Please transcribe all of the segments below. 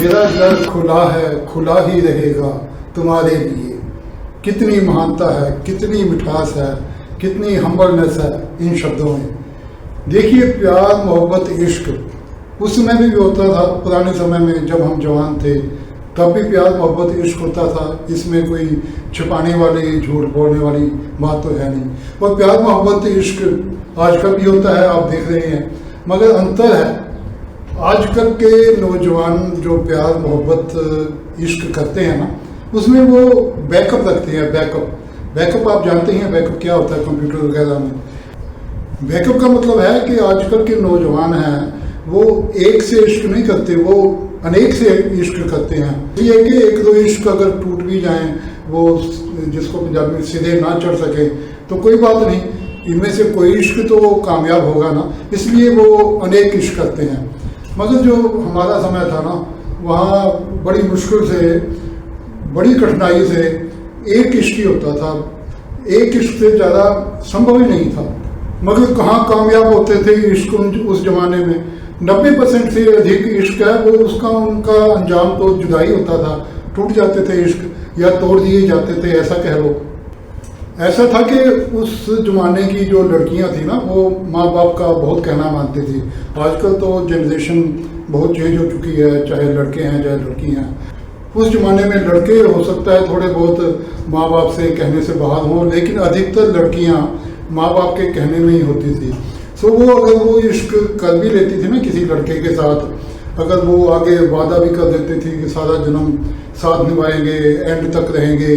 मेरा दर खुला है, खुला ही रहेगा तुम्हारे लिए। कितनी महानता है, कितनी मिठास है, कितनी हम्बलनेस है इन शब्दों में। देखिए, प्यार मोहब्बत इश्क उस समय भी होता था, पुराने समय में जब हम जवान थे तब भी प्यार मोहब्बत इश्क होता था। इसमें कोई छिपाने वाली, झूठ बोलने वाली बात तो है नहीं। और प्यार मोहब्बत इश्क आजकल भी होता है, आप देख रहे हैं। मगर अंतर है, आजकल के नौजवान जो प्यार मोहब्बत इश्क करते हैं ना, उसमें वो बैकअप रखते हैं। बैकअप आप जानते हैं बैकअप क्या होता है कंप्यूटर वगैरह में। बैकअप का मतलब है कि आजकल के नौजवान हैं वो एक से इश्क नहीं करते, वो अनेक से इश्क करते हैं। ये कि एक दो इश्क अगर टूट भी जाएं, वो जिसको पंजाबी में सिरे ना चढ़ सके तो कोई बात नहीं, इनमें से कोई इश्क तो कामयाब होगा ना, इसलिए वो अनेक इश्क करते हैं। मगर जो हमारा समय था ना, वहाँ बड़ी मुश्किल से, बड़ी कठिनाई से एक इश्क ही होता था। एक इश्क से ज़्यादा संभव ही नहीं था। मगर कहाँ कामयाब होते थे इश्क उस जमाने में। 90% से अधिक इश्क है वो उसका उनका अंजाम तो जुदाई होता था, टूट जाते थे इश्क या तोड़ दिए जाते थे, ऐसा कह लो। ऐसा था कि उस जमाने की जो लड़कियां थी ना, वो माँ बाप का बहुत कहना मानती थी। आजकल तो जनरेशन बहुत चेंज हो चुकी है, चाहे लड़के हैं चाहे लड़की हैं। उस जमाने में लड़के हो सकता है थोड़े बहुत माँ बाप से कहने से बाहर हों, लेकिन अधिकतर लड़कियां माँ बाप के कहने में ही होती थी। सो वो अगर वो इश्क कर भी लेती थी ना किसी लड़के के साथ, अगर वो आगे वादा भी कर देती थी कि सारा जन्म साथ निभाएंगे, एंड तक रहेंगे,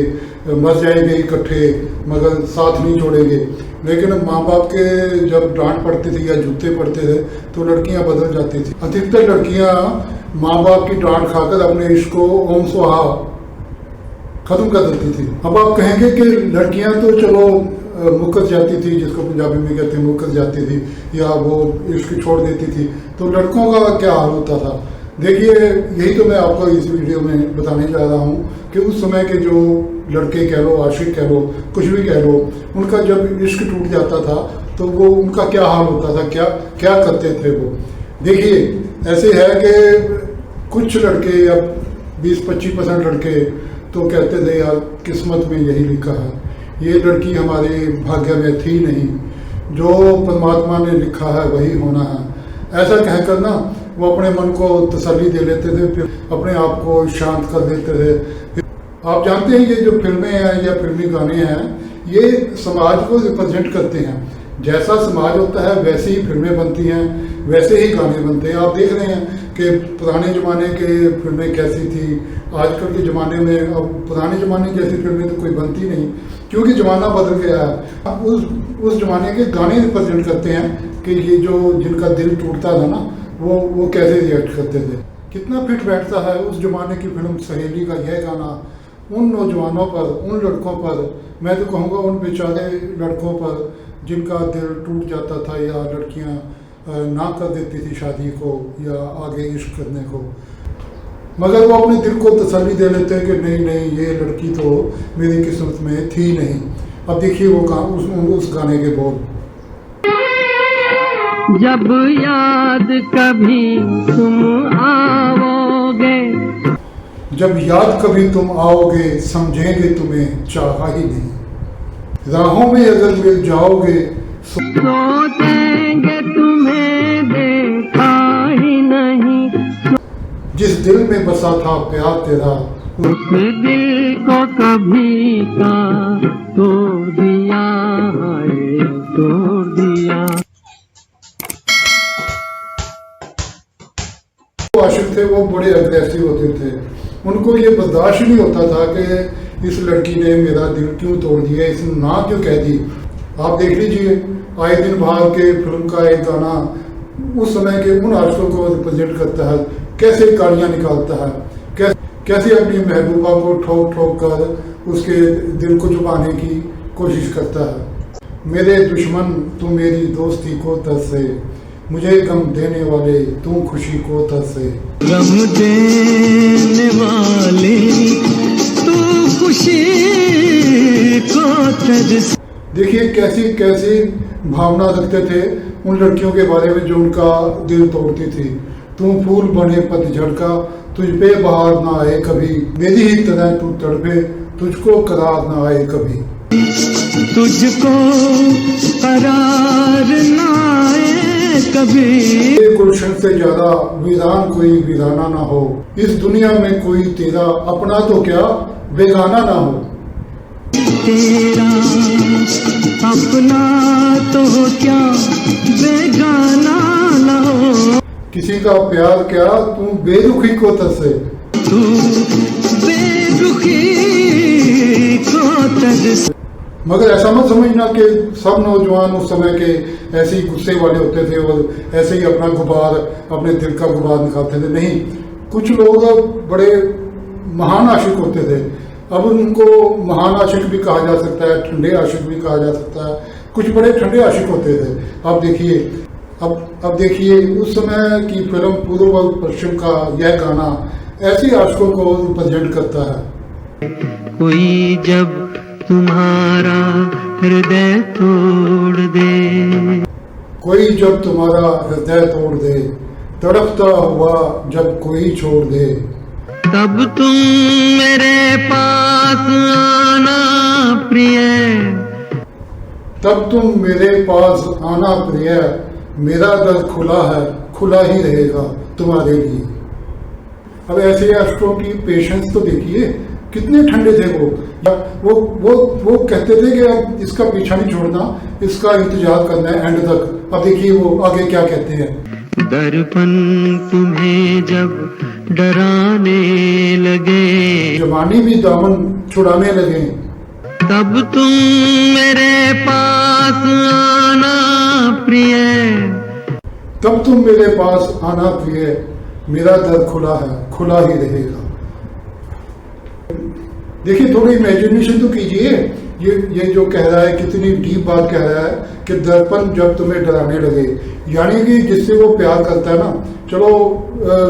मर जाएंगे इकट्ठे मगर साथ नहीं छोड़ेंगे, लेकिन माँ बाप के जब डांट पड़ती थी या जूते पड़ते थे तो लड़कियां बदल जाती थी। अधिकतर लड़कियां माँ बाप की डांट खाकर अपने इश्क को ओम स्वाहा खत्म कर देती थी। अब आप कहेंगे कि लड़कियां तो चलो मुकर जाती थी, जिसको पंजाबी में कहते हैं मुकर जाती थी, या वो इश्क छोड़ देती थी, तो लड़कों का क्या हाल होता था। देखिए, यही तो मैं आपको इस वीडियो में बताने जा रहा हूँ कि उस समय के जो लड़के कह लो, आशिक कह लो, कुछ भी कह लो, उनका जब इश्क टूट जाता था तो वो उनका क्या हाल होता था, क्या क्या करते थे वो। देखिए, ऐसे है कि कुछ लड़के या 20-25% लड़के तो कहते थे यार किस्मत में यही लिखा है, ये लड़की हमारे भाग्य में थी नहीं, जो परमात्मा ने लिखा है वही होना है। ऐसा कहकर ना वो अपने मन को तसल्ली दे लेते थे, फिर अपने आप को शांत कर देते थे। आप जानते हैं ये जो फिल्में हैं या फिल्मी गाने हैं, ये समाज को रिप्रेजेंट करते हैं। जैसा समाज होता है वैसे ही फिल्में बनती हैं, वैसे ही गाने बनते हैं। आप देख रहे हैं कि पुराने ज़माने के फिल्में कैसी थी, आजकल के ज़माने में अब पुराने ज़माने जैसी फिल्में तो कोई बनती नहीं, क्योंकि ज़माना बदल गया है। उस ज़माने के गाने रिप्रेजेंट करते हैं कि ये जो जिनका दिल टूटता था ना, वो कैसे रिएक्ट करते थे। कितना फिट बैठता है उस ज़माने की फिल्म सहेली का यह गाना उन नौजवानों पर, उन लड़कों पर, मैं तो कहूँगा उन बेचारे लड़कों पर जिनका दिल टूट जाता था या लड़कियाँ ना कर देती थी शादी को या आगे इश्क करने को, मगर वो अपने दिल को तसल्ली दे लेते हैं कि नहीं नहीं, ये लड़की तो मेरी किस्मत में थी नहीं। अब देखिए वो उस गाने के बोल। जब याद कभी तुम आओगे, जब याद कभी तुम आओगे, समझेंगे तुम्हें चाहा ही नहीं, राहों में अगर मिल जाओगे सोचेंगे तुम्हें देखा ही नहीं। जिस दिल में बसा था प्यार तेरा, उस दिल को कभी का तोड़ दिया है, तोड़ दिया। आशिक थे वो बड़े अग्रेसिव होते थे, उनको ये बर्दाश्त नहीं होता था कि इस लड़की ने मेरा दिल क्यों तोड़ दिया, इसने ना क्यों कह दी। आप देख लीजिए, आए दिन बाहर के फिल्म का एक गाना उस समय के उन आशिकों को रिप्रेजेंट करता है, कैसे गालियाँ निकालता है, कैसे अपनी महबूबा को ठोक ठोक कर उसके दिल को छुपाने की कोशिश करता है। मेरे दुश्मन तुम मेरी दोस्ती को तरसे, मुझे गम देने वाले तू खुशी को तरसे। गम देने वाले तू खुशी को तरसे। देखिए कैसी कैसी भावना रखते थे उन लड़कियों के बारे में जो उनका दिल तोड़ती थी। तू फूल बने पतझड़ का, तुझ पे बहार ना आए कभी, मेरी ही तरह तू तड़पे, तुझको करार ना आए कभी। तुझको करार ना आए कभी। गुलशन से ज्यादा वीरान कोई वीराना ना हो, इस दुनिया में कोई तेरा अपना तो क्या बेगाना ना हो। तेरा अपना तो क्या बेगाना ना हो। किसी का प्यार क्या तू बेरुखी को तरसे, तू बेरुखी को तरसे। मगर ऐसा मत समझना कि सब नौजवान उस समय के ऐसे ही गुस्से वाले होते थे और ऐसे ही अपना गुबार, अपने दिल का गुबार निकालते थे। नहीं, कुछ लोग बड़े महान आशिक होते थे। अब उनको महान आशिक भी कहा जा सकता है, ठंडे आशिक भी कहा जा सकता है। कुछ बड़े ठंडे आशिक होते थे। अब देखिए उस समय की फिल्म पूर्व और पश्चिम का यह गाना ऐसे आशिकों को रिप्रेजेंट करता है। कोई जब तुम्हारा हृदय तोड़ दे, कोई जब तुम्हारा हृदय तोड़ दे, तड़पता हुआ जब कोई छोड़ दे, तब तुम मेरे पास आना प्रिय, तब तुम मेरे पास आना प्रिय, मेरा दर खुला है, खुला ही रहेगा तुम्हारे लिए। अब ऐसे आशिकों की पेशेंस तो देखिए, कितने ठंडे थे वो कहते थे कि अब इसका पीछा नहीं छोड़ना, इसका इंतजार करना है एंड तक। अब देखिए वो आगे क्या कहते हैं। दर्पण तुम्हें जब डराने लगे, जवानी भी दामन छुड़ाने लगे, तब तुम मेरे पास आना प्रिय, तब तुम मेरे पास आना प्रिय, मेरा दर खुला है, खुला ही रहेगा। देखिए थोड़ी इमेजिनेशन तो कीजिए, ये जो कह रहा है कितनी डीप बात कह रहा है कि दर्पण जब तुम्हें डराने लगे, यानी कि जिससे वो प्यार करता है ना। चलो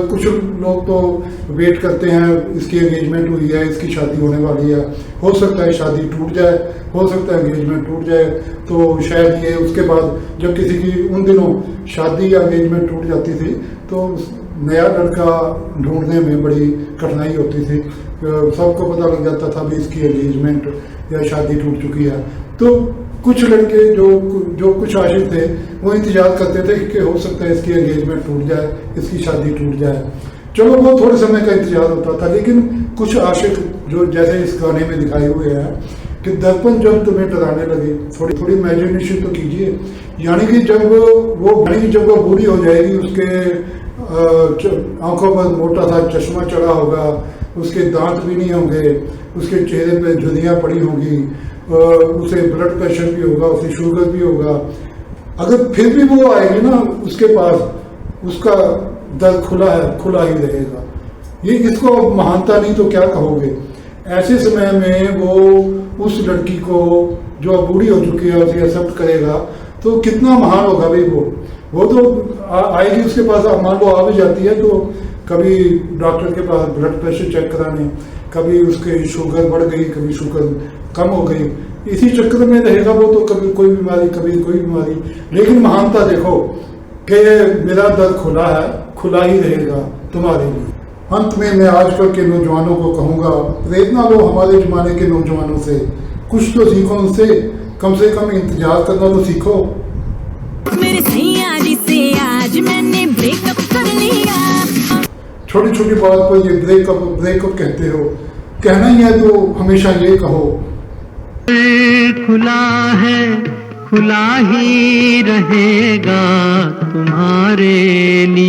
कुछ लोग तो वेट करते हैं, इसकी एंगेजमेंट हुई है, इसकी शादी होने वाली है, हो सकता है शादी टूट जाए, हो सकता है एंगेजमेंट टूट जाए, तो शायद ये उसके बाद जब किसी की उन दिनों शादी या एंगेजमेंट टूट जाती थी तो नया लड़का ढूंढने में बड़ी कठिनाई होती थी। सबको पता लग जाता था भी इसकी एंगेजमेंट या शादी टूट चुकी है। तो कुछ लड़के जो कुछ आशिक थे वो इंतजार करते थे कि हो सकता है इसकी एंगेजमेंट टूट जाए, इसकी शादी टूट जाए। चलो वो थोड़े समय का इंतजार होता था, लेकिन कुछ आशिक जो जैसे इस गाने में दिखाए हुए हैं कि दर्पण जब तुम्हें डराने लगे, थोड़ी इमेजिनेशन तो कीजिए, यानी कि जब वो बूढ़ी हो जाएगी, उसके आंखों पर मोटा सा चश्मा चढ़ा होगा, उसके दांत भी नहीं होंगे, उसके चेहरे पे झुर्रियाँ पड़ी होंगी, उसे ब्लड प्रेशर भी होगा, उसे शुगर भी होगा। अगर फिर भी वो आएगी ना उसके पास, उसका दर खुला है, खुला ही रहेगा। ये इसको महानता नहीं तो क्या कहोगे। ऐसे समय में वो उस लड़की को जो अब बूढ़ी हो चुकी है उसे एक्सेप्ट करेगा तो कितना महान होगा भाई। वो तो आएगी उसके पास, मान लो आ भी जाती है तो कभी डॉक्टर के पास ब्लड प्रेशर चेक कराने, कभी उसके शुगर बढ़ गई, कभी शुगर कम हो गई, इसी चक्कर में रहेगा वो तो, कभी कोई बीमारी कभी कोई बीमारी। लेकिन महानता देखो कि मेरा दर खुला है, खुला ही रहेगा तुम्हारे लिए। अंत में मैं आजकल के नौजवानों को कहूँगा, प्रेरणा लो हमारे जमाने के नौजवानों से, कुछ तो सीखो उनसे, कम से कम इंतजार करना तो सीखो। मेरे सैया जी से आज मैंने ब्रेकअप कर लिया। छोटी छोटी बात पर ये ब्रेकअप कहते हो, कहना ही है तो हमेशा ये कहो, खुला है, खुला ही रहेगा तुम्हारे लिए।